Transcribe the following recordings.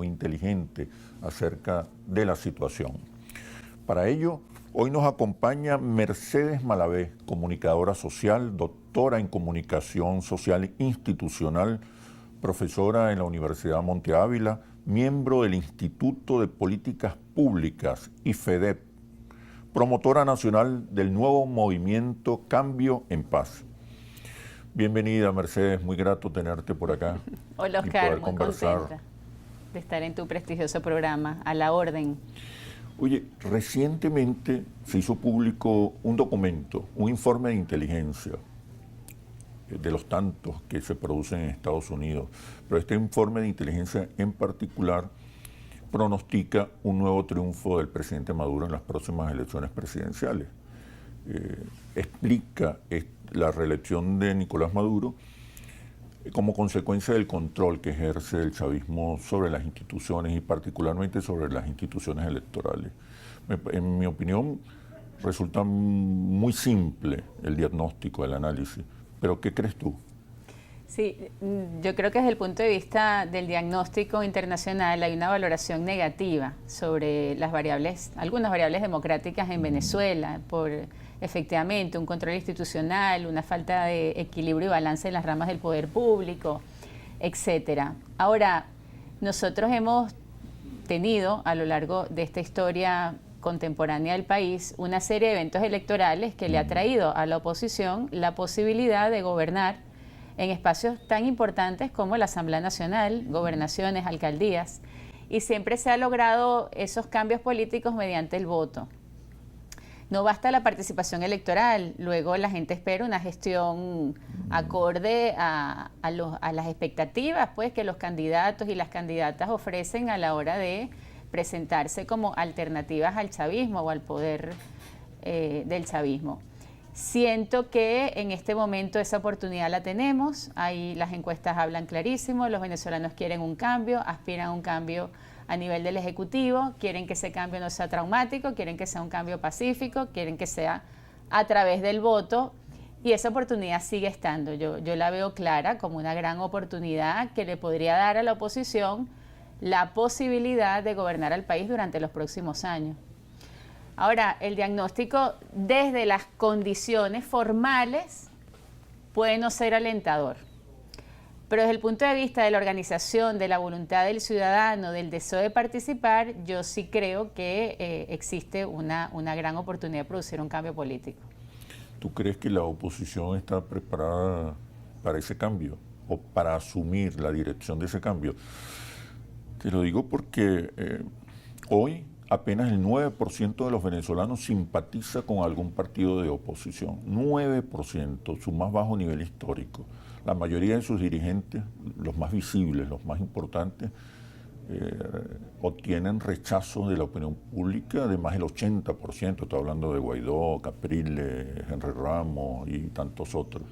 inteligente acerca de la situación. Para ello, hoy nos acompaña Mercedes Malavé, comunicadora social, doctora en comunicación social institucional, profesora en la Universidad Monte Ávila, miembro del Instituto de Políticas Públicas, IFEDEP, promotora nacional del nuevo movimiento Cambio en Paz. Bienvenida, Mercedes, muy grato tenerte por acá. Hola, Oscar, muy contenta de estar en tu prestigioso programa, a la orden. Oye, recientemente se hizo público un documento, un informe de inteligencia, de los tantos que se producen en Estados Unidos, pero este informe de inteligencia en particular pronostica un nuevo triunfo del presidente Maduro en las próximas elecciones presidenciales. Explica la reelección de Nicolás Maduro como consecuencia del control que ejerce el chavismo sobre las instituciones y particularmente sobre las instituciones electorales. En mi opinión, resulta muy simple el diagnóstico, el análisis, pero ¿qué crees tú? Sí, yo creo que desde el punto de vista del diagnóstico internacional hay una valoración negativa sobre las variables, algunas variables democráticas en Venezuela, por efectivamente un control institucional, una falta de equilibrio y balance en las ramas del poder público, etcétera. Ahora, nosotros hemos tenido a lo largo de esta historia contemporánea del país una serie de eventos electorales que le ha traído a la oposición la posibilidad de gobernar en espacios tan importantes como la Asamblea Nacional, gobernaciones, alcaldías, y siempre se ha logrado esos cambios políticos mediante el voto. No basta la participación electoral, luego la gente espera una gestión acorde a las expectativas pues, que los candidatos y las candidatas ofrecen a la hora de presentarse como alternativas al chavismo o al poder del chavismo. Siento que en este momento esa oportunidad la tenemos, ahí las encuestas hablan clarísimo, los venezolanos quieren un cambio, aspiran a un cambio a nivel del Ejecutivo, quieren que ese cambio no sea traumático, quieren que sea un cambio pacífico, quieren que sea a través del voto y esa oportunidad sigue estando. Yo la veo clara como una gran oportunidad que le podría dar a la oposición la posibilidad de gobernar al país durante los próximos años. Ahora, el diagnóstico desde las condiciones formales puede no ser alentador, pero desde el punto de vista de la organización, de la voluntad del ciudadano, del deseo de participar, yo sí creo que existe una gran oportunidad de producir un cambio político. ¿Tú crees que la oposición está preparada para ese cambio o para asumir la dirección de ese cambio? Te lo digo porque hoy apenas el 9% de los venezolanos simpatiza con algún partido de oposición. 9%, su más bajo nivel histórico. La mayoría de sus dirigentes, los más visibles, los más importantes, obtienen rechazo de la opinión pública de más del 80%. Estoy hablando de Guaidó, Capriles, Henry Ramos y tantos otros.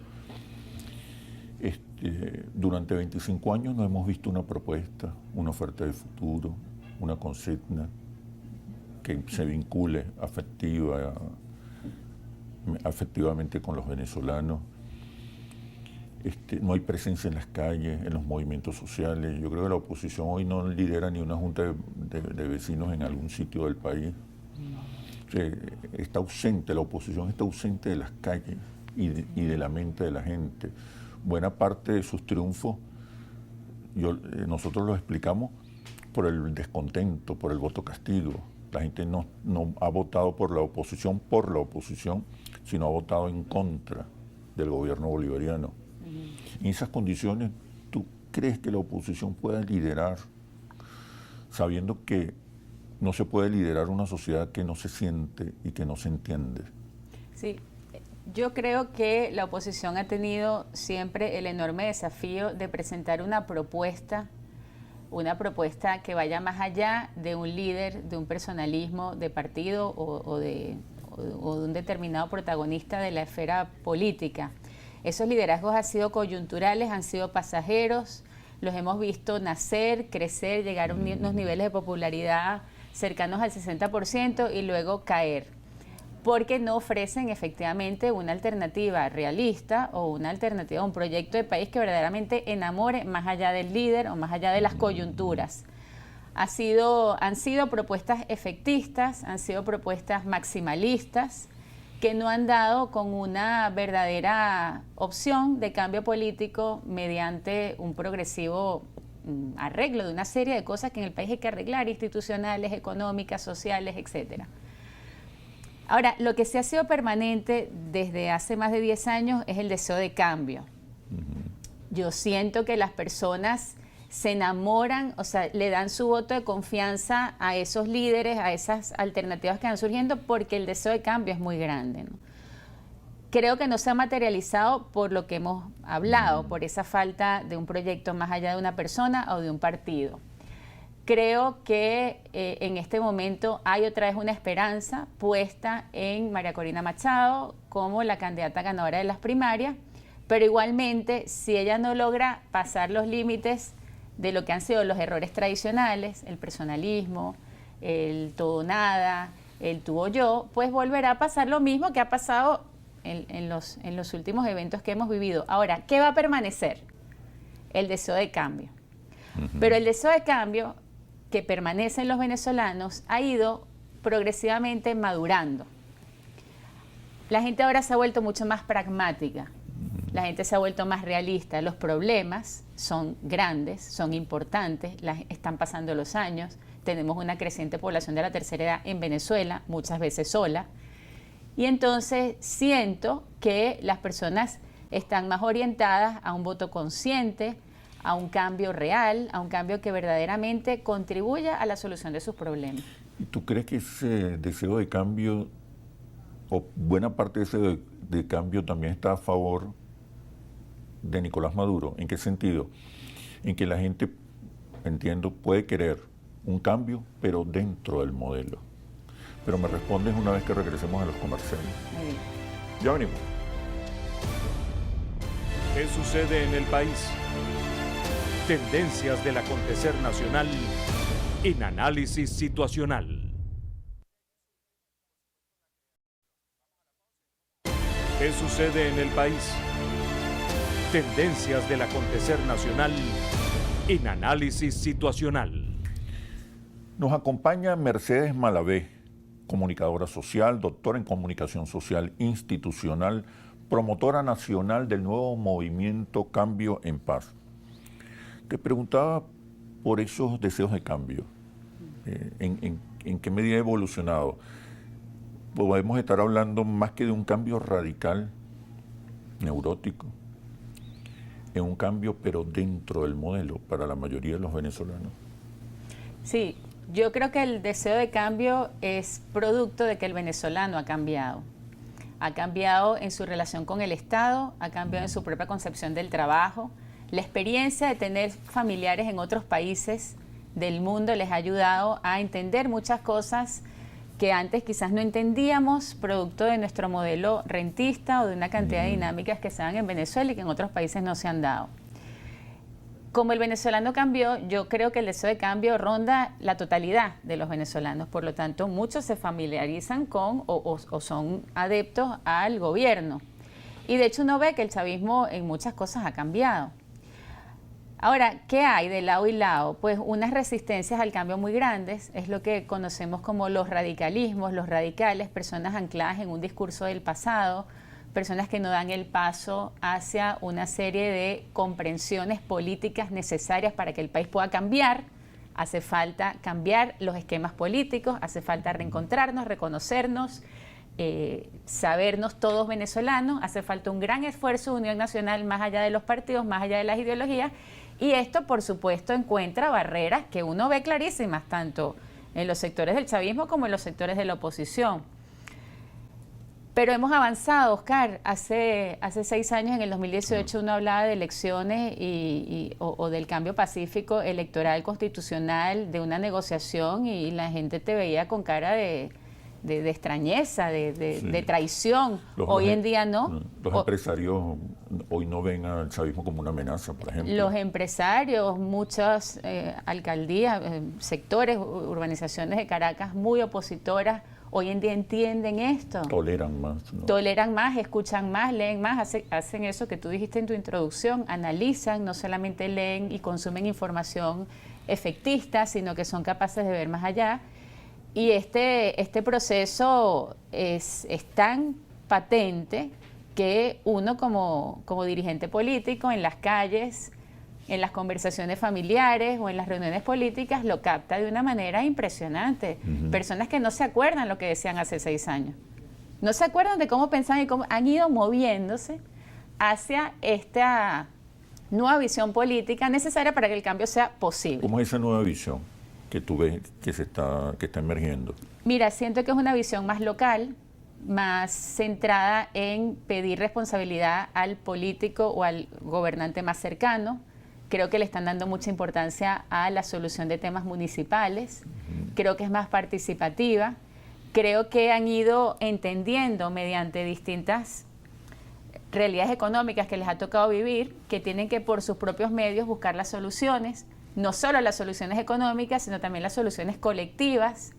Durante 25 años no hemos visto una propuesta, una oferta de futuro, una consigna que se vincule afectivamente con los venezolanos. No hay presencia en las calles, en los movimientos sociales. Yo creo que la oposición hoy no lidera ni una junta de vecinos en algún sitio del país. O sea, está ausente, la oposición está ausente de las calles y de la mente de la gente. Buena parte de sus triunfos, nosotros los explicamos por el descontento, por el voto castigo. La gente no ha votado por la oposición, sino ha votado en contra del gobierno bolivariano. En esas condiciones, ¿tú crees que la oposición pueda liderar, sabiendo que no se puede liderar una sociedad que no se siente y que no se entiende? Sí, yo creo que la oposición ha tenido siempre el enorme desafío de presentar una propuesta que vaya más allá de un líder, de un personalismo de partido o de un determinado protagonista de la esfera política. Esos liderazgos han sido coyunturales, han sido pasajeros, los hemos visto nacer, crecer, llegar a unos niveles de popularidad cercanos al 60% y luego caer, porque no ofrecen efectivamente una alternativa realista o una alternativa, un proyecto de país que verdaderamente enamore más allá del líder o más allá de las coyunturas. han sido propuestas efectistas, han sido propuestas maximalistas, que no han dado con una verdadera opción de cambio político mediante un progresivo arreglo de una serie de cosas que en el país hay que arreglar, institucionales, económicas, sociales, etcétera. Ahora, lo que sí ha sido permanente desde hace más de 10 años es el deseo de cambio. Yo siento que las personas se enamoran, o sea, le dan su voto de confianza a esos líderes, a esas alternativas que van surgiendo, porque el deseo de cambio es muy grande, ¿no? Creo que no se ha materializado por lo que hemos hablado, por esa falta de un proyecto más allá de una persona o de un partido. Creo que en este momento hay otra vez una esperanza puesta en María Corina Machado como la candidata ganadora de las primarias, pero igualmente, si ella no logra pasar los límites de lo que han sido los errores tradicionales, el personalismo, el todo nada, el tú o yo, pues volverá a pasar lo mismo que ha pasado en los últimos eventos que hemos vivido. Ahora, ¿qué va a permanecer? El deseo de cambio. Pero el deseo de cambio que permanece en los venezolanos ha ido progresivamente madurando. La gente ahora se ha vuelto mucho más pragmática. La gente se ha vuelto más realista. Los problemas son grandes, son importantes, están pasando los años. Tenemos una creciente población de la tercera edad en Venezuela, muchas veces sola. Y entonces siento que las personas están más orientadas a un voto consciente, a un cambio real, a un cambio que verdaderamente contribuya a la solución de sus problemas. ¿Y tú crees que ese deseo de cambio, o buena parte de ese de cambio, también está a favor de Nicolás Maduro? ¿En qué sentido? En que la gente, entiendo, puede querer un cambio, pero dentro del modelo. Pero me respondes una vez que regresemos a los comerciales. Muy bien. Ya venimos. ¿Qué sucede en el país? Tendencias del acontecer nacional en análisis situacional. ¿Qué sucede en el país? Tendencias del acontecer nacional en análisis situacional. Nos acompaña Mercedes Malavé, comunicadora social, doctora en comunicación social institucional, promotora nacional del nuevo movimiento Cambio en Paz. Te preguntaba por esos deseos de cambio, en qué medida ha evolucionado. Podemos estar hablando más que de un cambio radical, neurótico, en un cambio pero dentro del modelo para la mayoría de los venezolanos. Sí, yo creo que el deseo de cambio es producto de que el venezolano ha cambiado. Ha cambiado en su relación con el Estado, ha cambiado en su propia concepción del trabajo. La experiencia de tener familiares en otros países del mundo les ha ayudado a entender muchas cosas que antes quizás no entendíamos, producto de nuestro modelo rentista o de una cantidad de dinámicas que se dan en Venezuela y que en otros países no se han dado. Como el venezolano cambió, yo creo que el deseo de cambio ronda la totalidad de los venezolanos. Por lo tanto, muchos se familiarizan con o son adeptos al gobierno. Y de hecho uno ve que el chavismo en muchas cosas ha cambiado. Ahora, ¿qué hay de lado y lado? Pues unas resistencias al cambio muy grandes, es lo que conocemos como los radicalismos, los radicales, personas ancladas en un discurso del pasado, personas que no dan el paso hacia una serie de comprensiones políticas necesarias para que el país pueda cambiar. Hace falta cambiar los esquemas políticos, hace falta reencontrarnos, reconocernos, sabernos todos venezolanos, hace falta un gran esfuerzo de unión nacional más allá de los partidos, más allá de las ideologías, y esto por supuesto encuentra barreras que uno ve clarísimas, tanto en los sectores del chavismo como en los sectores de la oposición. Pero hemos avanzado, Oscar. Hace 6 años, en el 2018, uno hablaba de elecciones o del cambio pacífico electoral constitucional, de una negociación, y la gente te veía con cara de extrañeza, de traición. Hoy en día no. Los empresarios hoy no ven al chavismo como una amenaza, por ejemplo. Los empresarios, muchas alcaldías, sectores, urbanizaciones de Caracas muy opositoras, hoy en día entienden esto. Toleran más, ¿no? Toleran más, escuchan más, leen más, hacen eso que tú dijiste en tu introducción, analizan, no solamente leen y consumen información efectistas, sino que son capaces de ver más allá. Y este proceso es tan patente que uno como dirigente político en las calles, en las conversaciones familiares o en las reuniones políticas lo capta de una manera impresionante. Personas que no se acuerdan lo que decían hace 6 años. No se acuerdan de cómo pensaban y cómo han ido moviéndose hacia esta nueva visión política necesaria para que el cambio sea posible. ¿Cómo es esa nueva visión que tú ves que está emergiendo? Mira, siento que es una visión más local, más centrada en pedir responsabilidad al político o al gobernante más cercano. Creo que le están dando mucha importancia a la solución de temas municipales. Creo que es más participativa. Creo que han ido entendiendo mediante distintas realidades económicas que les ha tocado vivir, que tienen que por sus propios medios buscar las soluciones, no solo las soluciones económicas, sino también las soluciones colectivas,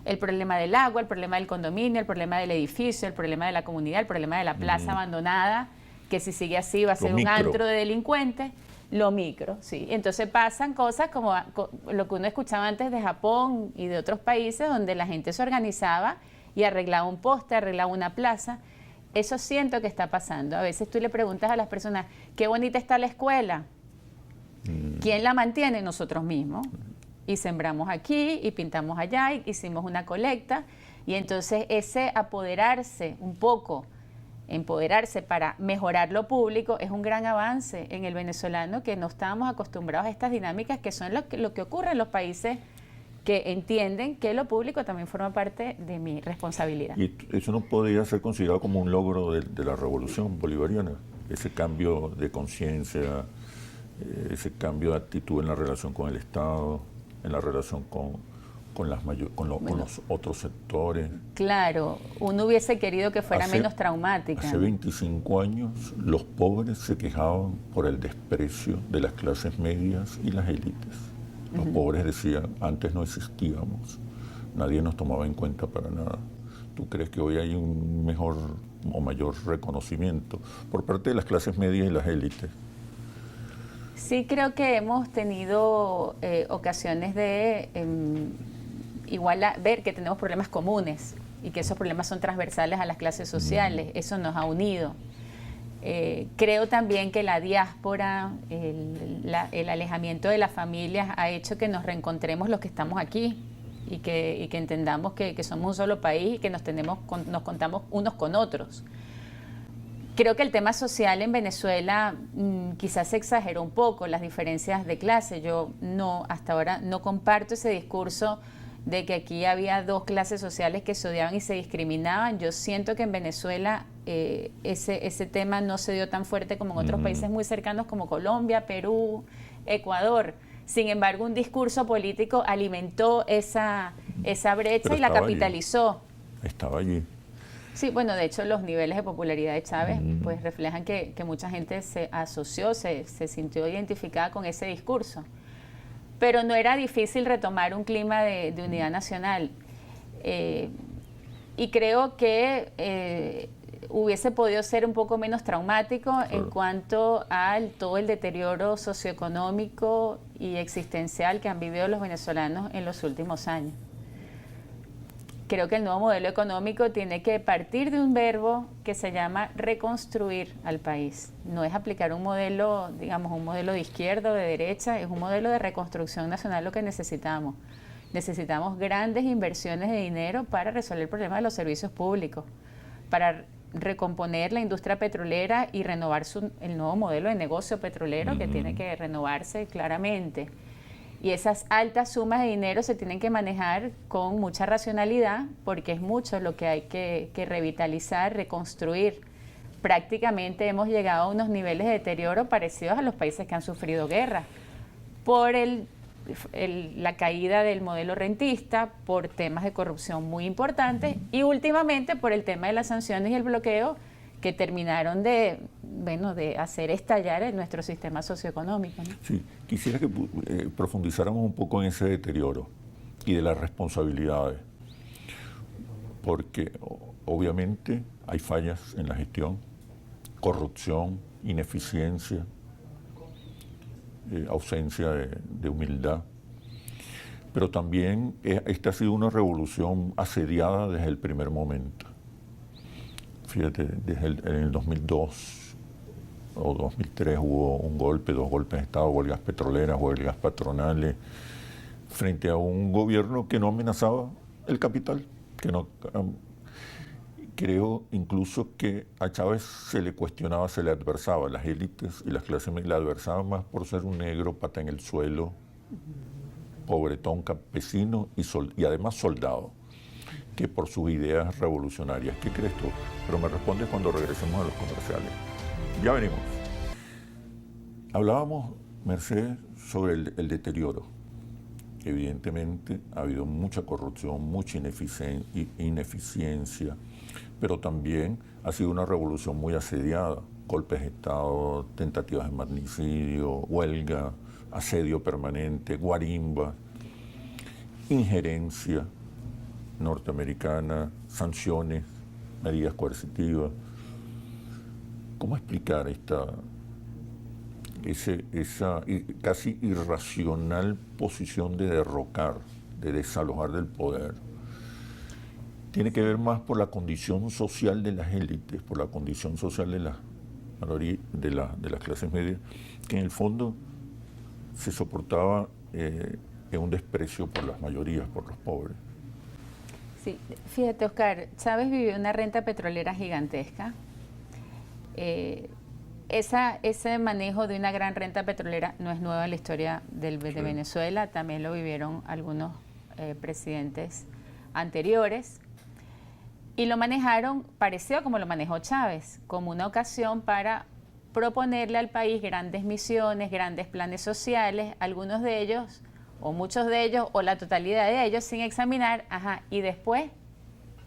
el problema del agua, el problema del condominio, el problema del edificio, el problema de la comunidad, el problema de la plaza abandonada, que si sigue así va a ser un antro de delincuentes. Lo micro, sí. Entonces pasan cosas como lo que uno escuchaba antes de Japón y de otros países donde la gente se organizaba y arreglaba un poste, arreglaba una plaza. Eso siento que está pasando. A veces tú le preguntas a las personas, qué bonita está la escuela. ¿Quién la mantiene? Nosotros mismos. Y sembramos aquí y pintamos allá, y hicimos una colecta. Y entonces ese apoderarse un poco, empoderarse para mejorar lo público es un gran avance en el venezolano, que no estábamos acostumbrados a estas dinámicas que son lo que ocurre en los países que entienden que lo público también forma parte de mi responsabilidad. ¿Y eso no podría ser considerado como un logro de la revolución bolivariana? Ese cambio de conciencia, ese cambio de actitud en la relación con el Estado, en la relación con los otros sectores. Claro, uno hubiese querido que fuera menos traumática. Hace 25 años los pobres se quejaban por el desprecio de las clases medias y las élites. Los pobres decían, antes no existíamos, nadie nos tomaba en cuenta para nada. ¿Tú crees que hoy hay un mejor o mayor reconocimiento por parte de las clases medias y las élites? Sí, creo que hemos tenido ocasiones de ver que tenemos problemas comunes y que esos problemas son transversales a las clases sociales. Eso nos ha unido. Creo también que la diáspora, el alejamiento de las familias ha hecho que nos reencontremos los que estamos aquí y que entendamos que somos un solo país y que nos contamos unos con otros. Creo que el tema social en Venezuela quizás se exageró un poco, las diferencias de clase. Yo hasta ahora no comparto ese discurso de que aquí había 2 clases sociales que se odiaban y se discriminaban. Yo siento que en Venezuela ese tema no se dio tan fuerte como en otros países muy cercanos como Colombia, Perú, Ecuador. Sin embargo, un discurso político alimentó esa brecha y la capitalizó. Estaba allí. Sí, bueno, de hecho los niveles de popularidad de Chávez pues reflejan que mucha gente se asoció, se sintió identificada con ese discurso. Pero no era difícil retomar un clima de unidad nacional. Y creo que hubiese podido ser un poco menos traumático en cuanto a todo el deterioro socioeconómico y existencial que han vivido los venezolanos en los últimos años. Creo que el nuevo modelo económico tiene que partir de un verbo que se llama reconstruir al país. No es aplicar un modelo, digamos, un modelo de izquierda o de derecha, es un modelo de reconstrucción nacional lo que necesitamos. Necesitamos grandes inversiones de dinero para resolver el problema de los servicios públicos, para recomponer la industria petrolera y renovar el nuevo modelo de negocio petrolero que tiene que renovarse claramente. Y esas altas sumas de dinero se tienen que manejar con mucha racionalidad porque es mucho lo que hay que revitalizar, reconstruir. Prácticamente hemos llegado a unos niveles de deterioro parecidos a los países que han sufrido guerra por la caída del modelo rentista, por temas de corrupción muy importantes y últimamente por el tema de las sanciones y el bloqueo que terminaron de hacer estallar en nuestro sistema socioeconómico, ¿no? Sí, quisiera que profundizáramos un poco en ese deterioro y de las responsabilidades, porque obviamente hay fallas en la gestión, corrupción, ineficiencia, ausencia de humildad. Pero también esta ha sido una revolución asediada desde el primer momento. Fíjate, en el 2002 o 2003 hubo un golpe, 2 golpes de Estado, huelgas petroleras, huelgas patronales, frente a un gobierno que no amenazaba el capital, que no... Creo incluso que a Chávez se le cuestionaba, se le adversaba, las élites y las clases medias le adversaban más por ser un negro, pata en el suelo, pobretón, campesino y además soldado, que por sus ideas revolucionarias. ¿Qué crees tú? Pero me respondes cuando regresemos a los comerciales. Ya venimos. Hablábamos, Mercedes, sobre el deterioro. Evidentemente ha habido mucha corrupción, mucha ineficiencia, pero también ha sido una revolución muy asediada. Golpes de Estado, tentativas de magnicidio, huelga, asedio permanente, guarimba, injerencia norteamericana, sanciones, medidas coercitivas. ¿Cómo explicar esa casi irracional posición de derrocar, de desalojar del poder? Tiene que ver más por la condición social de las élites, por la condición social de las clases medias, que en el fondo se soportaba en un desprecio por las mayorías, por los pobres. Sí, fíjate, Oscar, Chávez vivió una renta petrolera gigantesca. Ese manejo de una gran renta petrolera no es nuevo en la historia de Venezuela, también lo vivieron algunos presidentes anteriores. Y lo manejaron parecido como lo manejó Chávez, como una ocasión para proponerle al país grandes misiones, grandes planes sociales, algunos de ellos, o muchos de ellos, o la totalidad de ellos, sin examinar, y después,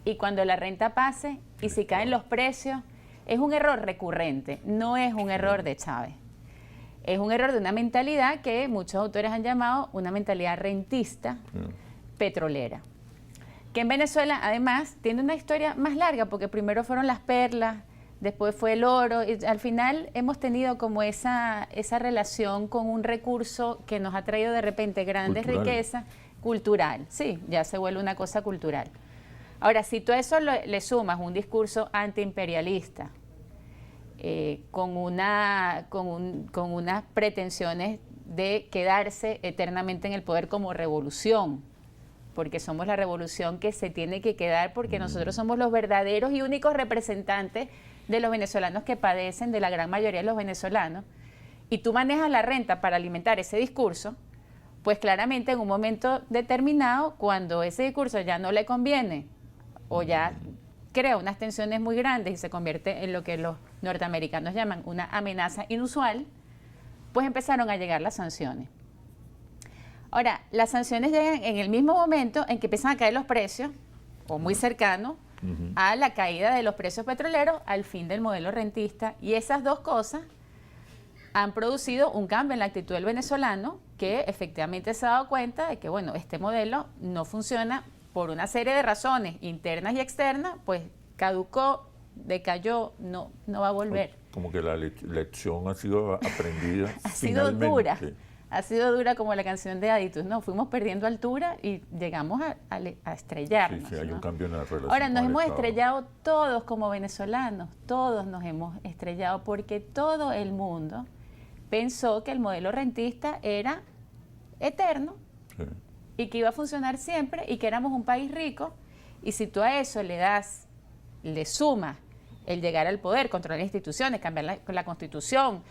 y cuando la renta pase, y si caen los precios, es un error recurrente, no es un error de Chávez. Es un error de una mentalidad que muchos autores han llamado una mentalidad rentista petrolera, que en Venezuela además tiene una historia más larga, porque primero fueron las perlas, después fue el oro, y al final hemos tenido como esa relación con un recurso que nos ha traído de repente grandes riquezas, cultural, sí, ya se vuelve una cosa cultural. Ahora, si tú a eso le sumas un discurso antiimperialista, con unas pretensiones de quedarse eternamente en el poder como revolución, porque somos la revolución que se tiene que quedar, porque nosotros somos los verdaderos y únicos representantes de los venezolanos que padecen, de la gran mayoría de los venezolanos, y tú manejas la renta para alimentar ese discurso, pues claramente en un momento determinado, cuando ese discurso ya no le conviene, o ya crea unas tensiones muy grandes y se convierte en lo que los norteamericanos llaman una amenaza inusual, pues empezaron a llegar las sanciones. Ahora, las sanciones llegan en el mismo momento en que empiezan a caer los precios, o muy cercano a la caída de los precios petroleros, al fin del modelo rentista, y esas dos cosas han producido un cambio en la actitud del venezolano, que efectivamente se ha dado cuenta de que, bueno, este modelo no funciona por una serie de razones internas y externas, pues caducó, decayó, no va a volver. Como que la lección ha sido aprendida. Ha sido dura. Ha sido dura como la canción de Aditus, ¿no? Fuimos perdiendo altura y llegamos a estrellarnos. Sí, hay un cambio en la relación. Ahora, nos hemos estrellado todos como venezolanos, todos nos hemos estrellado, porque todo el mundo pensó que el modelo rentista era eterno y que iba a funcionar siempre y que éramos un país rico, y si tú a eso le sumas el llegar al poder, controlar instituciones, cambiar la constitución,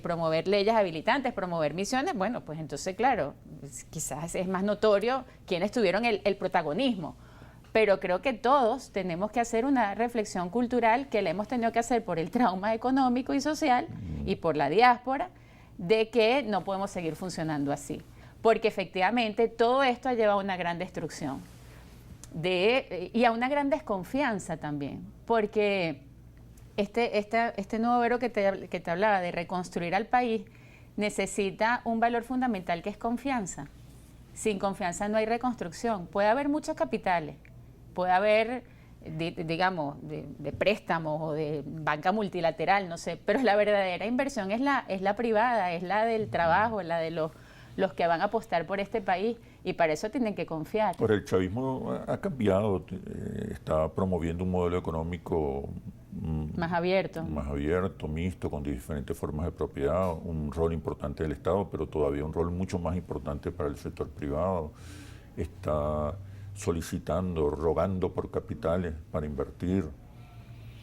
promover leyes habilitantes, promover misiones, bueno, pues entonces, claro, quizás es más notorio quiénes tuvieron el protagonismo. Pero creo que todos tenemos que hacer una reflexión cultural que la hemos tenido que hacer por el trauma económico y social y por la diáspora, de que no podemos seguir funcionando así. Porque efectivamente todo esto ha llevado a una gran destrucción y a una gran desconfianza también, porque este nuevo vero que te hablaba de reconstruir al país necesita un valor fundamental, que es confianza. Sin confianza no hay reconstrucción. Puede haber muchos capitales, puede haber, digamos, de préstamos o de banca multilateral, no sé, pero la verdadera inversión es la privada, es la del trabajo, la de los los que van a apostar por este país, y para eso tienen que confiar. Pero el chavismo ha cambiado, está promoviendo un modelo económico más abierto, mixto, con diferentes formas de propiedad, un rol importante del Estado, pero todavía un rol mucho más importante para el sector privado. Está solicitando, rogando por capitales para invertir.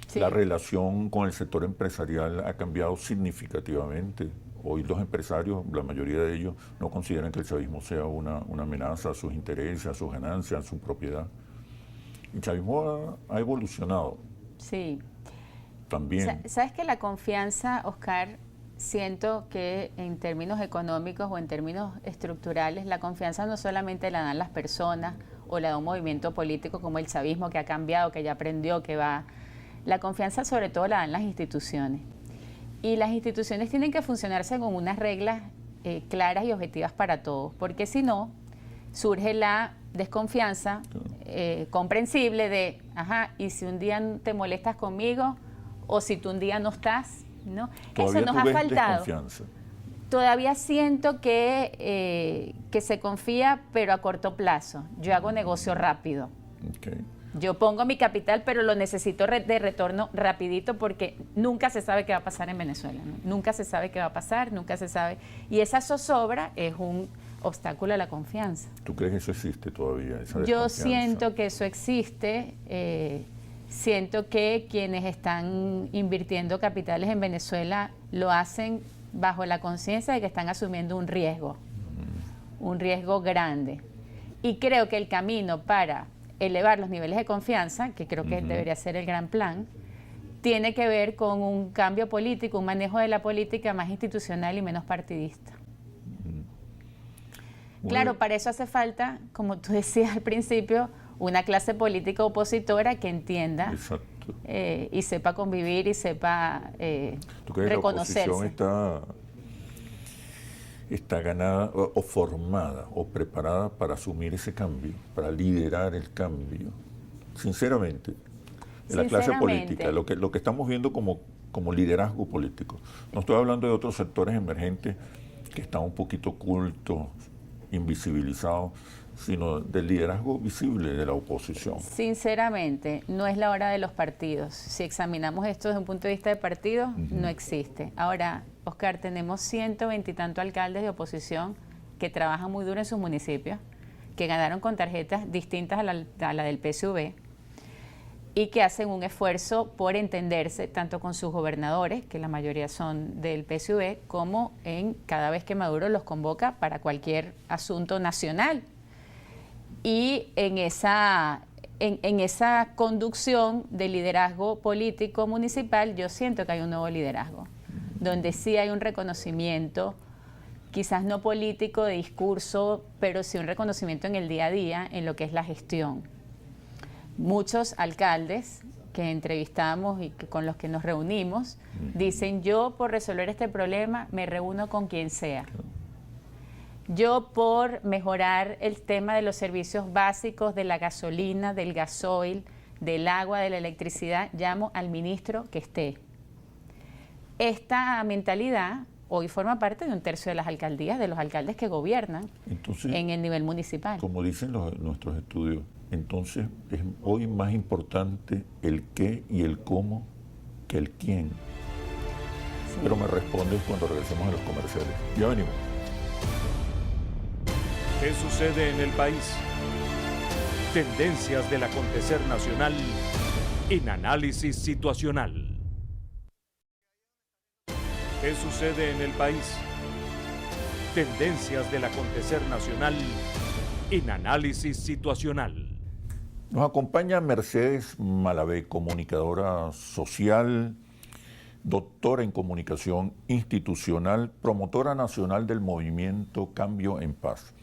Sí. La relación con el sector empresarial ha cambiado significativamente. Hoy los empresarios, la mayoría de ellos, no consideran que el chavismo sea una amenaza a sus intereses, a sus ganancias, a su propiedad. El chavismo ha evolucionado. Sí. También. ¿Sabes que la confianza, Oscar, siento que en términos económicos o en términos estructurales, la confianza no solamente la dan las personas o la da un movimiento político como el chavismo, que ha cambiado, que ya aprendió, que va... La confianza sobre todo la dan las instituciones. Y las instituciones tienen que funcionar según unas reglas claras y objetivas para todos, porque si no, surge la desconfianza comprensible de, ajá, y si un día te molestas conmigo, o si tú un día no estás, ¿no? Eso nos ha faltado. Todavía siento que se confía, pero a corto plazo. Yo hago negocio rápido. Okay. Yo pongo mi capital, pero lo necesito de retorno rapidito, porque nunca se sabe qué va a pasar en Venezuela, ¿no? Nunca se sabe qué va a pasar, nunca se sabe. Y esa zozobra es un obstáculo a la confianza. ¿Tú crees que eso existe todavía? Yo siento que eso existe. Siento que quienes están invirtiendo capitales en Venezuela lo hacen bajo la conciencia de que están asumiendo un riesgo grande. Y creo que el camino para elevar los niveles de confianza, que creo que debería ser el gran plan, tiene que ver con un cambio político, un manejo de la política más institucional y menos partidista. Claro, para eso hace falta, como tú decías al principio, una clase política opositora que entienda y sepa convivir y sepa ¿Tú crees reconocerse? Que la oposición está ganada o formada o preparada para asumir ese cambio, para liderar el cambio? Sinceramente, la clase política, lo que estamos viendo como liderazgo político. No estoy hablando de otros sectores emergentes que están un poquito ocultos, invisibilizados, sino del liderazgo visible de la oposición. Sinceramente, no es la hora de los partidos. Si examinamos esto desde un punto de vista de partidos, no existe. Ahora, Oscar, tenemos 120 y tantos alcaldes de oposición que trabajan muy duro en sus municipios, que ganaron con tarjetas distintas a la del PSV y que hacen un esfuerzo por entenderse tanto con sus gobernadores, que la mayoría son del PSV, como en cada vez que Maduro los convoca para cualquier asunto nacional. Y en esa conducción de liderazgo político municipal, yo siento que hay un nuevo liderazgo, donde sí hay un reconocimiento, quizás no político de discurso, pero sí un reconocimiento en el día a día, en lo que es la gestión. Muchos alcaldes que entrevistamos y con los que nos reunimos dicen: yo por resolver este problema me reúno con quien sea. Yo por mejorar el tema de los servicios básicos, de la gasolina, del gasoil, del agua, de la electricidad, llamo al ministro que esté. Esta mentalidad hoy forma parte de un tercio de las alcaldías, de los alcaldes que gobiernan. Entonces, en el nivel municipal. Como dicen nuestros estudios, entonces es hoy más importante el qué y el cómo que el quién. Sí. Pero me respondes cuando regresemos a los comerciales. Ya venimos. ¿Qué sucede en el país? Tendencias del acontecer nacional en Análisis Situacional. ¿Qué sucede en el país? Tendencias del acontecer nacional en Análisis Situacional. Nos acompaña Mercedes Malavé, comunicadora social, doctora en comunicación institucional, promotora nacional del movimiento Cambio en Paz.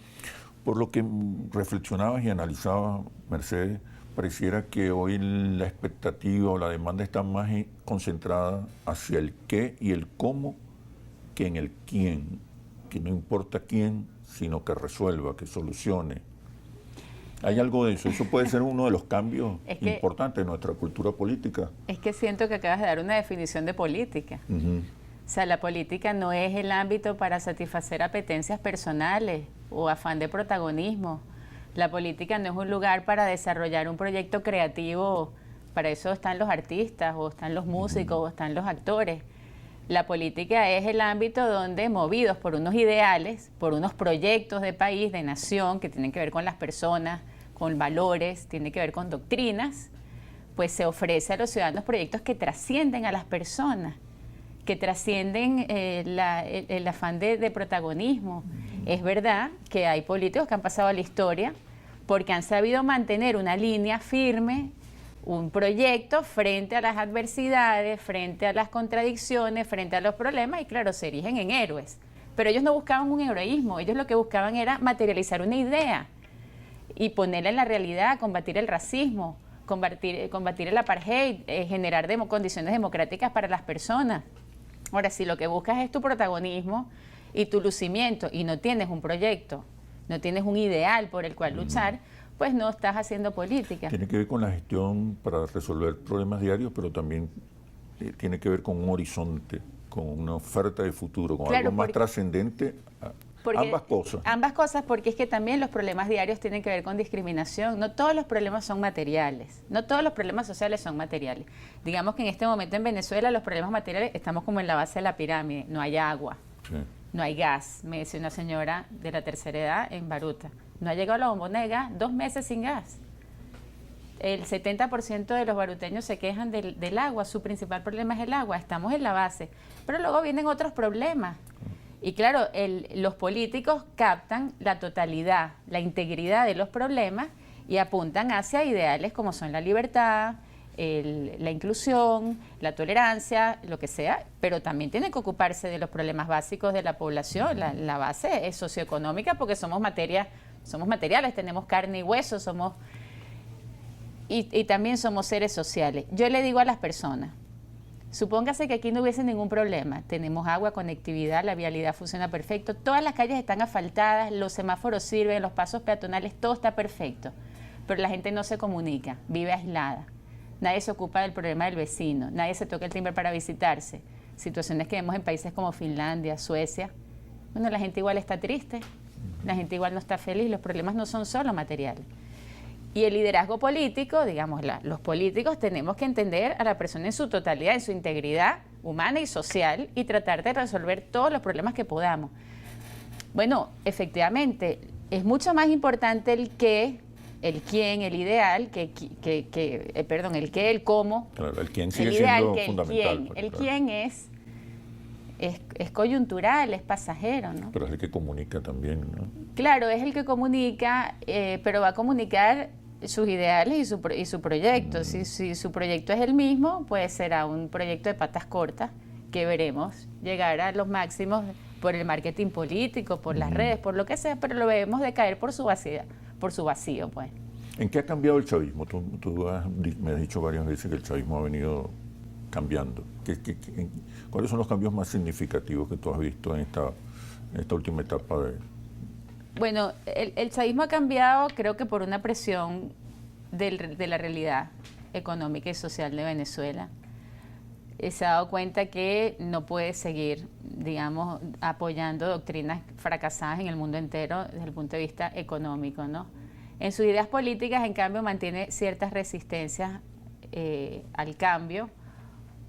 Por lo que reflexionabas y analizabas, Mercedes, pareciera que hoy la expectativa o la demanda está más concentrada hacia el qué y el cómo que en el quién, que no importa quién, sino que resuelva, que solucione. ¿Hay algo de eso? Eso puede ser uno de los cambios importantes de nuestra cultura política. Es que siento que acabas de dar una definición de política. O sea, la política no es el ámbito para satisfacer apetencias personales o afán de protagonismo. La política no es un lugar para desarrollar un proyecto creativo. Para eso están los artistas, o están los músicos, o están los actores. La política es el ámbito donde, movidos por unos ideales, por unos proyectos de país, de nación, que tienen que ver con las personas, con valores, tiene que ver con doctrinas, pues se ofrece a los ciudadanos proyectos que trascienden a las personas, que trascienden el afán de protagonismo. Es verdad que hay políticos que han pasado a la historia porque han sabido mantener una línea firme, un proyecto frente a las adversidades, frente a las contradicciones, frente a los problemas, y claro, se erigen en héroes. Pero ellos no buscaban un heroísmo, ellos lo que buscaban era materializar una idea y ponerla en la realidad, combatir el racismo, combatir el apartheid, generar condiciones democráticas para las personas. Ahora, si lo que buscas es tu protagonismo y tu lucimiento y no tienes un proyecto, no tienes un ideal por el cual luchar, pues no estás haciendo política. Tiene que ver con la gestión para resolver problemas diarios, pero también tiene que ver con un horizonte, con una oferta de futuro, con algo más trascendente. Ambas cosas. Ambas cosas, porque es que también los problemas diarios tienen que ver con discriminación. No todos los problemas son materiales, no todos los problemas sociales son materiales. Digamos que en este momento en Venezuela los problemas materiales estamos como en la base de la pirámide, no hay agua, sí, no hay gas. Me decía una señora de la tercera edad en Baruta, no ha llegado la bombona de gas, 2 meses sin gas. El 70% de los baruteños se quejan del agua, su principal problema es el agua, estamos en la base. Pero luego vienen otros problemas. Y claro, los políticos captan la totalidad, la integridad de los problemas y apuntan hacia ideales como son la libertad, la inclusión, la tolerancia, lo que sea, pero también tienen que ocuparse de los problemas básicos de la población. La base es socioeconómica porque somos materiales, tenemos carne y hueso, y también somos seres sociales. Yo le digo a las personas, supóngase que aquí no hubiese ningún problema. Tenemos agua, conectividad, la vialidad funciona perfecto, todas las calles están asfaltadas, los semáforos sirven, los pasos peatonales, todo está perfecto. Pero la gente no se comunica, vive aislada. Nadie se ocupa del problema del vecino, nadie se toca el timbre para visitarse. Situaciones que vemos en países como Finlandia, Suecia. Bueno, la gente igual está triste, la gente igual no está feliz, los problemas no son solo materiales. Y el liderazgo político, digamos, los políticos tenemos que entender a la persona en su totalidad, en su integridad humana y social y tratar de resolver todos los problemas que podamos. Bueno, efectivamente, es mucho más importante el qué, el quién, el ideal, el qué, el cómo. Claro, el quién sigue siendo fundamental. El quién es coyuntural, es pasajero, ¿no? Pero es el que comunica también, ¿no? Claro, es el que comunica, pero va a comunicar sus ideales y su proyecto. Si su proyecto es el mismo, pues será un proyecto de patas cortas que veremos llegar a los máximos por el marketing político, por las redes, por lo que sea, pero lo vemos decaer por su vacío, pues. ¿En qué ha cambiado el chavismo? Tú me has dicho varias veces que el chavismo ha venido cambiando. ¿Cuáles son los cambios más significativos que tú has visto en esta última etapa de...? Bueno, el chavismo ha cambiado, creo que por una presión de la realidad económica y social de Venezuela. Se ha dado cuenta que no puede seguir, digamos, apoyando doctrinas fracasadas en el mundo entero desde el punto de vista económico, ¿no? En sus ideas políticas, en cambio, mantiene ciertas resistencias al cambio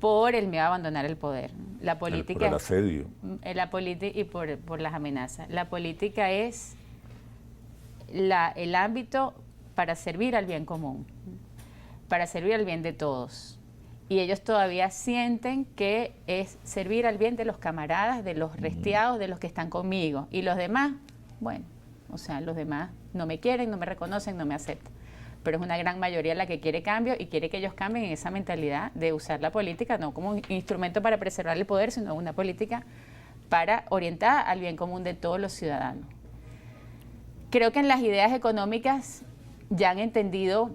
por el miedo a abandonar el poder. La política por el asedio. Y por las amenazas. La política es el ámbito para servir al bien común, para servir al bien de todos. Y ellos todavía sienten que es servir al bien de los camaradas, de los restiados, de los que están conmigo. Y los demás, bueno, o sea, los demás no me quieren, no me reconocen, no me aceptan. Pero es una gran mayoría la que quiere cambio y quiere que ellos cambien en esa mentalidad de usar la política no como un instrumento para preservar el poder, sino una política para orientar al bien común de todos los ciudadanos. Creo que en las ideas económicas ya han entendido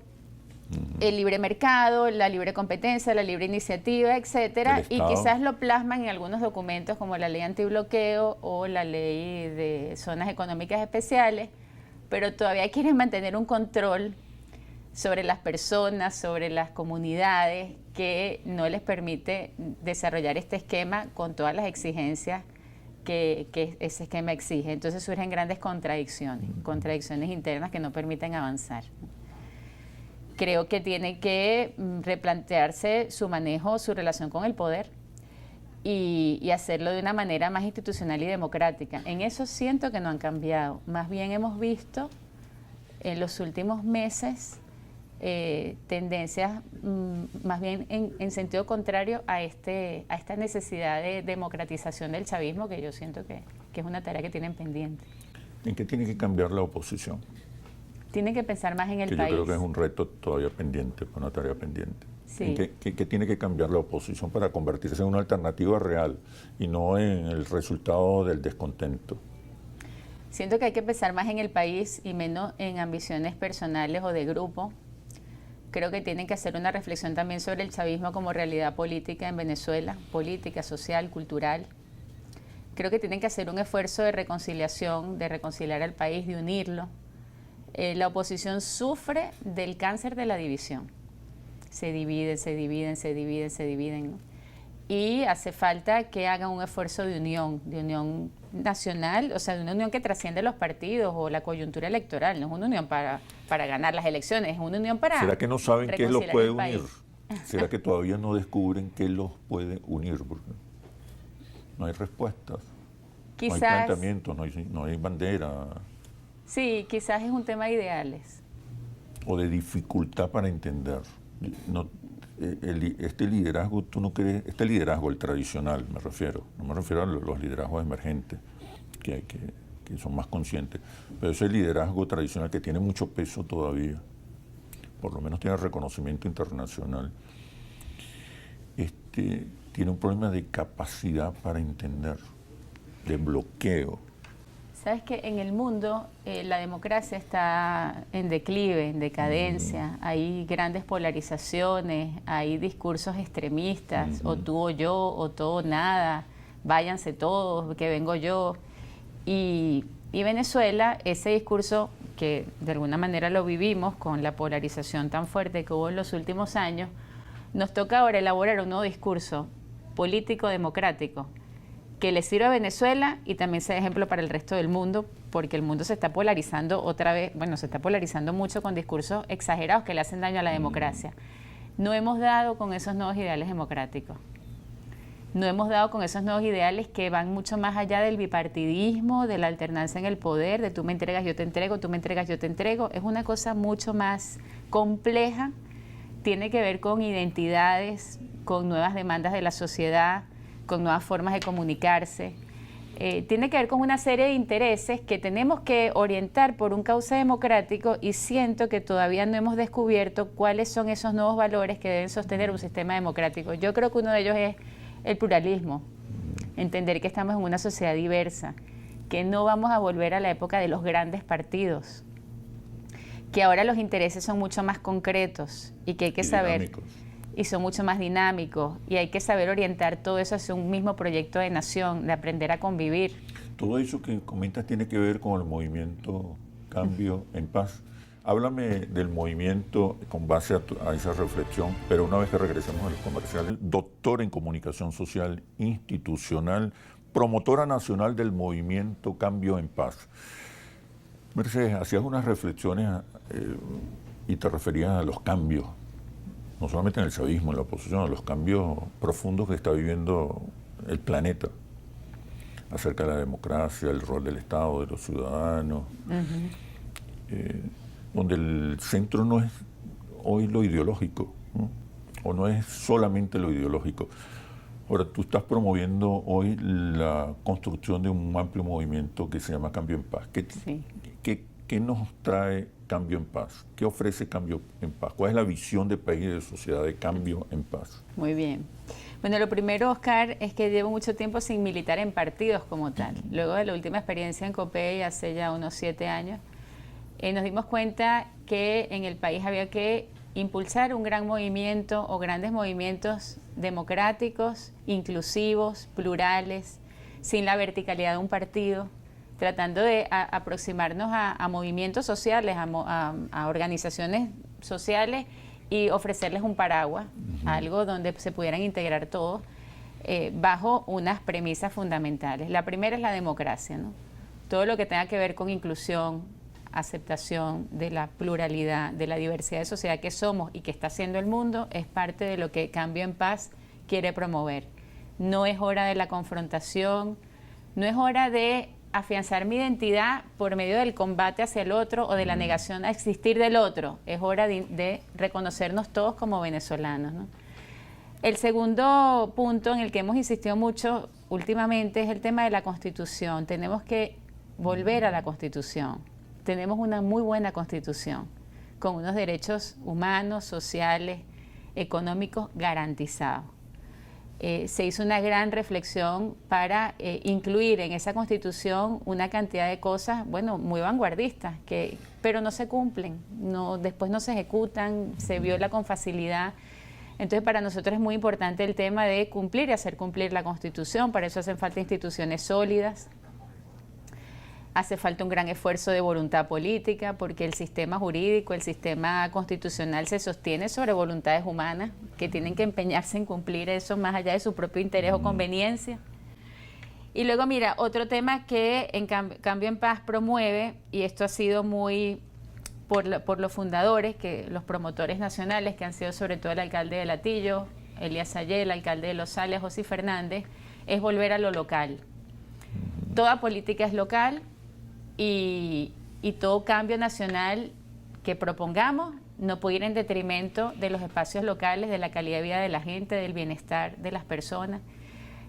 el libre mercado, la libre competencia, la libre iniciativa, etcétera, y quizás lo plasman en algunos documentos como la ley antibloqueo o la ley de zonas económicas especiales, pero todavía quieren mantener un control sobre las personas, sobre las comunidades, que no les permite desarrollar este esquema con todas las exigencias que ese esquema exige. Entonces surgen grandes contradicciones internas que no permiten avanzar. Creo que tiene que replantearse su manejo, su relación con el poder y hacerlo de una manera más institucional y democrática. En eso siento que no han cambiado. Más bien hemos visto en los últimos meses tendencias más bien en sentido contrario a esta necesidad de democratización del chavismo, que yo siento que es una tarea que tienen pendiente. ¿En qué tiene que cambiar la oposición? Tienen que pensar más en el que país. Yo creo que es un reto todavía pendiente, una tarea pendiente. Sí. ¿En qué tiene que cambiar la oposición para convertirse en una alternativa real y no en el resultado del descontento? Siento que hay que pensar más en el país y menos en ambiciones personales o de grupo. Creo que tienen que hacer una reflexión también sobre el chavismo como realidad política en Venezuela, política, social, cultural. Creo que tienen que hacer un esfuerzo de reconciliación, de reconciliar al país, de unirlo. La oposición sufre del cáncer de la división. Se dividen, ¿no? Y hace falta que hagan un esfuerzo de unión nacional, o sea, de una unión que trasciende los partidos o la coyuntura electoral. No es una unión para ganar las elecciones, es una unión para ¿Será que no saben qué los puede unir? país. ¿Será que todavía no descubren qué los puede unir? Porque no hay respuestas, Quizás, no hay planteamientos, no hay bandera. Sí, quizás es un tema de ideales. O de dificultad para entender. Este liderazgo, ¿tú no crees? Este liderazgo, el tradicional, me refiero. No me refiero a los liderazgos emergentes, que son más conscientes. Pero ese liderazgo tradicional que tiene mucho peso todavía, por lo menos tiene reconocimiento internacional, tiene un problema de capacidad para entender, de bloqueo. Sabes que en el mundo la democracia está en declive, en decadencia, hay grandes polarizaciones, hay discursos extremistas, o tú o yo, o todo o nada, váyanse todos, que vengo yo. Y Venezuela, ese discurso que de alguna manera lo vivimos con la polarización tan fuerte que hubo en los últimos años, nos toca ahora elaborar un nuevo discurso político democrático que le sirva a Venezuela y también sea ejemplo para el resto del mundo, porque el mundo se está polarizando otra vez, se está polarizando mucho con discursos exagerados que le hacen daño a la democracia. No hemos dado con esos nuevos ideales democráticos. No hemos dado con esos nuevos ideales que van mucho más allá del bipartidismo, de la alternancia en el poder, de tú me entregas, yo te entrego, tú me entregas, yo te entrego. Es una cosa mucho más compleja, tiene que ver con identidades, con nuevas demandas de la sociedad, con nuevas formas de comunicarse. Tiene que ver con una serie de intereses que tenemos que orientar por un cauce democrático y siento que todavía no hemos descubierto cuáles son esos nuevos valores que deben sostener un sistema democrático. Yo creo que uno de ellos es el pluralismo, entender que estamos en una sociedad diversa, que no vamos a volver a la época de los grandes partidos, que ahora los intereses son mucho más concretos y que hay que saber... Y son mucho más dinámicos y hay que saber orientar todo eso hacia un mismo proyecto de nación, de aprender a convivir. Todo eso que comentas tiene que ver con el movimiento Cambio en Paz. Háblame del movimiento con base a esa reflexión, pero una vez que regresemos a los comerciales, doctora en comunicación social institucional, promotora nacional del movimiento Cambio en Paz. Mercedes, hacías unas reflexiones y te referías a los cambios, no solamente en el chavismo, en la oposición, a los cambios profundos que está viviendo el planeta acerca de la democracia, el rol del Estado, de los ciudadanos, donde el centro no es hoy lo ideológico, ¿no? O no es solamente lo ideológico. Ahora, tú estás promoviendo hoy la construcción de un amplio movimiento que se llama Cambio en Paz. ¿Qué nos trae Cambio en Paz? ¿Qué ofrece Cambio en Paz? ¿Cuál es la visión de país y de sociedad de Cambio en Paz? Muy bien. Bueno, lo primero, Oscar, es que llevo mucho tiempo sin militar en partidos como tal. Luego de la última experiencia en COPEI, hace ya unos 7 años, nos dimos cuenta que en el país había que impulsar un gran movimiento o grandes movimientos democráticos, inclusivos, plurales, sin la verticalidad de un partido, tratando de aproximarnos a movimientos sociales, a organizaciones sociales y ofrecerles un paraguas, algo donde se pudieran integrar todos bajo unas premisas fundamentales. La primera es la democracia, ¿no? Todo lo que tenga que ver con inclusión, aceptación de la pluralidad, de la diversidad de sociedad que somos y que está haciendo el mundo, es parte de lo que Cambio en Paz quiere promover. No es hora de la confrontación, no es hora de afianzar mi identidad por medio del combate hacia el otro o de la negación a existir del otro. Es hora de reconocernos todos como venezolanos, ¿no? El segundo punto en el que hemos insistido mucho últimamente es el tema de la Constitución. Tenemos que volver a la Constitución. Tenemos una muy buena Constitución, con unos derechos humanos, sociales, económicos garantizados. Se hizo una gran reflexión para incluir en esa Constitución una cantidad de cosas, bueno, muy vanguardistas, pero no se cumplen, después no se ejecutan, se viola con facilidad. Entonces, para nosotros es muy importante el tema de cumplir y hacer cumplir la Constitución. Para eso hacen falta instituciones sólidas, hace falta un gran esfuerzo de voluntad política, porque el sistema jurídico, el sistema constitucional se sostiene sobre voluntades humanas que tienen que empeñarse en cumplir eso más allá de su propio interés o conveniencia. Y luego, mira, otro tema que en Cambio en Paz promueve, y esto ha sido muy por los fundadores, los promotores nacionales, que han sido sobre todo el alcalde de Latillo, Elías Sayé, el alcalde de Los Sales, José Fernández, es volver a lo local. Toda política es local y todo cambio nacional que propongamos no puede ir en detrimento de los espacios locales, de la calidad de vida de la gente, del bienestar de las personas.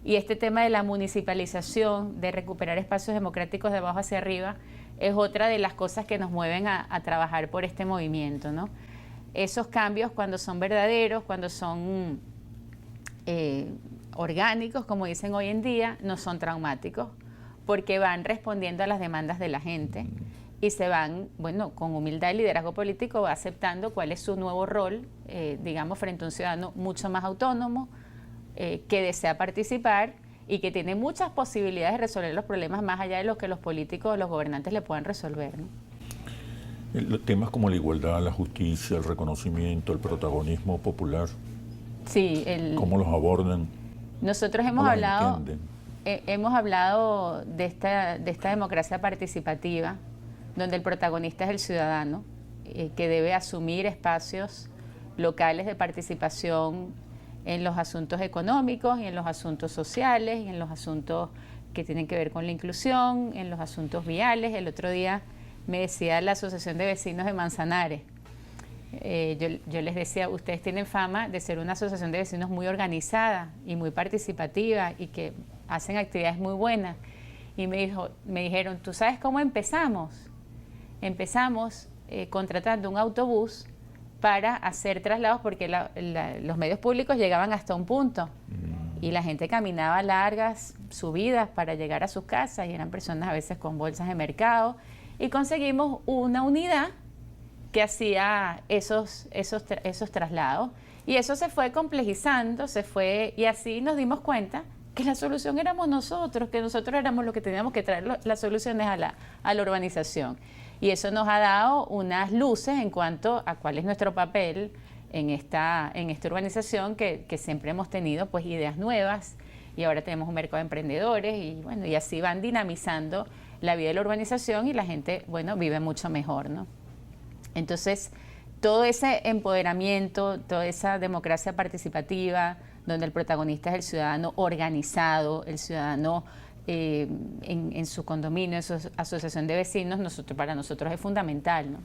Y este tema de la municipalización, de recuperar espacios democráticos de abajo hacia arriba, es otra de las cosas que nos mueven a trabajar por este movimiento, ¿no? Esos cambios, cuando son verdaderos, cuando son orgánicos, como dicen hoy en día, no son traumáticos, porque van respondiendo a las demandas de la gente y se van, bueno, con humildad y liderazgo político, va aceptando cuál es su nuevo rol, digamos, frente a un ciudadano mucho más autónomo, que desea participar y que tiene muchas posibilidades de resolver los problemas más allá de lo que los políticos o los gobernantes le puedan resolver, ¿no? Temas como la igualdad, la justicia, el reconocimiento, el protagonismo popular, sí, ¿cómo los abordan? Nosotros hemos hablado de esta democracia participativa, donde el protagonista es el ciudadano, que debe asumir espacios locales de participación en los asuntos económicos y en los asuntos sociales y en los asuntos que tienen que ver con la inclusión, en los asuntos viales. El otro día me decía la Asociación de Vecinos de Manzanares, yo les decía, ustedes tienen fama de ser una asociación de vecinos muy organizada y muy participativa y que hacen actividades muy buenas. Y me dijeron, ¿tú sabes cómo empezamos? Empezamos contratando un autobús para hacer traslados, porque los medios públicos llegaban hasta un punto y la gente caminaba largas subidas para llegar a sus casas y eran personas a veces con bolsas de mercado, y conseguimos una unidad que hacía esos traslados, y eso se fue complejizando, y así nos dimos cuenta que la solución éramos nosotros, que nosotros éramos los que teníamos que traer las soluciones a la urbanización. Y eso nos ha dado unas luces en cuanto a cuál es nuestro papel en esta urbanización, que siempre hemos tenido pues ideas nuevas, y ahora tenemos un mercado de emprendedores y bueno, y así van dinamizando la vida de la urbanización y la gente, bueno, vive mucho mejor, ¿no? Entonces, todo ese empoderamiento, toda esa democracia participativa, donde el protagonista es el ciudadano organizado, el ciudadano en su condominio, en su asociación de vecinos, para nosotros es fundamental, ¿no?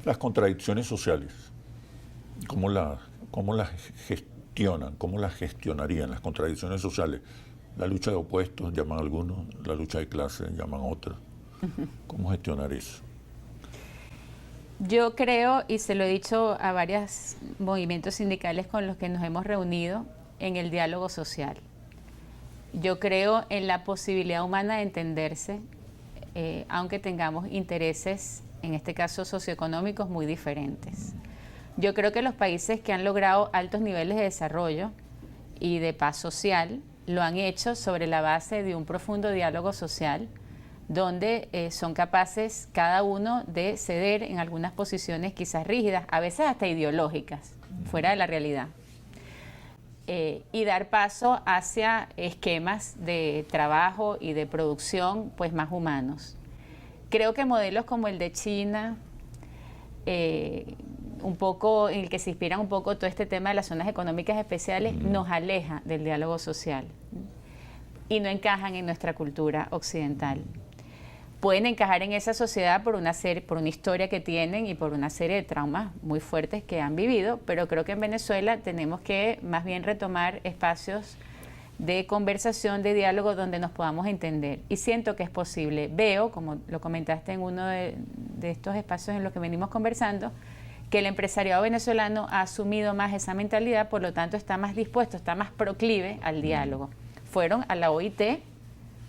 Las contradicciones sociales, ¿cómo las gestionan? ¿Cómo las gestionarían las contradicciones sociales? La lucha de opuestos, llaman algunos, la lucha de clase, llaman otros. ¿Cómo gestionar eso? Yo creo, y se lo he dicho a varios movimientos sindicales con los que nos hemos reunido, en el diálogo social. Yo creo en la posibilidad humana de entenderse, aunque tengamos intereses, en este caso socioeconómicos, muy diferentes. Yo creo que los países que han logrado altos niveles de desarrollo y de paz social lo han hecho sobre la base de un profundo diálogo social, donde son capaces cada uno de ceder en algunas posiciones quizás rígidas, a veces hasta ideológicas, fuera de la realidad. Y dar paso hacia esquemas de trabajo y de producción pues más humanos. Creo que modelos como el de China, un poco en el que se inspiran un poco todo este tema de las zonas económicas especiales, nos aleja del diálogo social y no encajan en nuestra cultura occidental. Pueden encajar en esa sociedad por una historia que tienen y por una serie de traumas muy fuertes que han vivido, pero creo que en Venezuela tenemos que más bien retomar espacios de conversación, de diálogo, donde nos podamos entender. Y siento que es posible. Veo, como lo comentaste en uno de estos espacios en los que venimos conversando, que el empresariado venezolano ha asumido más esa mentalidad, por lo tanto está más dispuesto, está más proclive al diálogo. Fueron a la OIT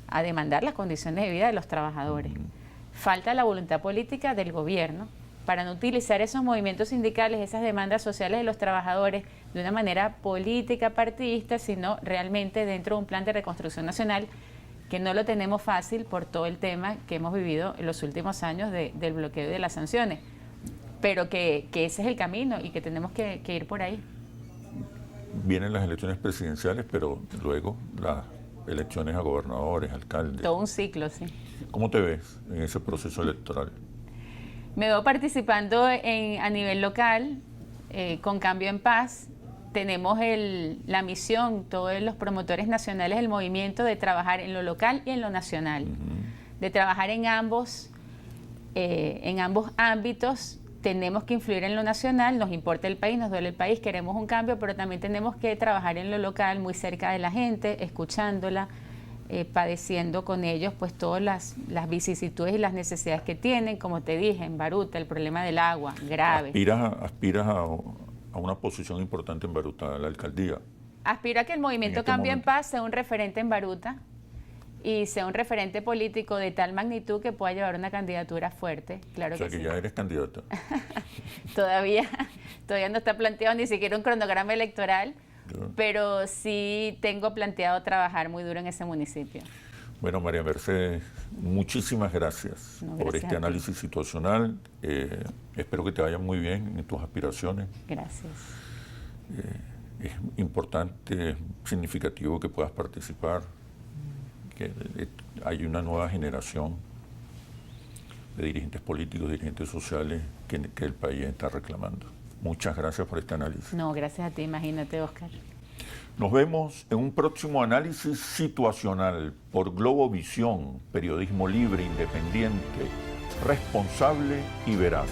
a demandar las condiciones de vida de los trabajadores. Falta la voluntad política del gobierno para no utilizar esos movimientos sindicales, esas demandas sociales de los trabajadores de una manera política, partidista, sino realmente dentro de un plan de reconstrucción nacional que no lo tenemos fácil por todo el tema que hemos vivido en los últimos años del bloqueo y de las sanciones, pero que ese es el camino y que tenemos que ir por ahí. Vienen las elecciones presidenciales, pero luego las elecciones a gobernadores, alcaldes. Todo un ciclo, sí. ¿Cómo te ves en ese proceso electoral? Me veo participando a nivel local, con Cambio en Paz. Tenemos la misión, todos los promotores nacionales del movimiento, de trabajar en lo local y en lo nacional, de trabajar en ambos ámbitos. Tenemos que influir en lo nacional, nos importa el país, nos duele el país, queremos un cambio, pero también tenemos que trabajar en lo local, muy cerca de la gente, escuchándola, padeciendo con ellos pues todas las vicisitudes y las necesidades que tienen. Como te dije, en Baruta el problema del agua, grave. ¿Aspiras a una posición importante en Baruta, a la alcaldía? Aspiro a que el movimiento Cambio en Paz sea un referente en Baruta y sea un referente político de tal magnitud que pueda llevar una candidatura fuerte. Claro, o sea, que sí. Ya eres candidata. Todavía no está planteado ni siquiera un cronograma electoral, pero sí tengo planteado trabajar muy duro en ese municipio. Bueno, María Mercedes, muchísimas gracias, por este análisis situacional. Espero que te vaya muy bien en tus aspiraciones. Gracias. Es importante, es significativo que puedas participar, que hay una nueva generación de dirigentes políticos, dirigentes sociales que el país está reclamando. Muchas gracias por este análisis. No, gracias a ti, imagínate, Oscar. Nos vemos en un próximo análisis situacional por Globovisión, periodismo libre, independiente, responsable y veraz.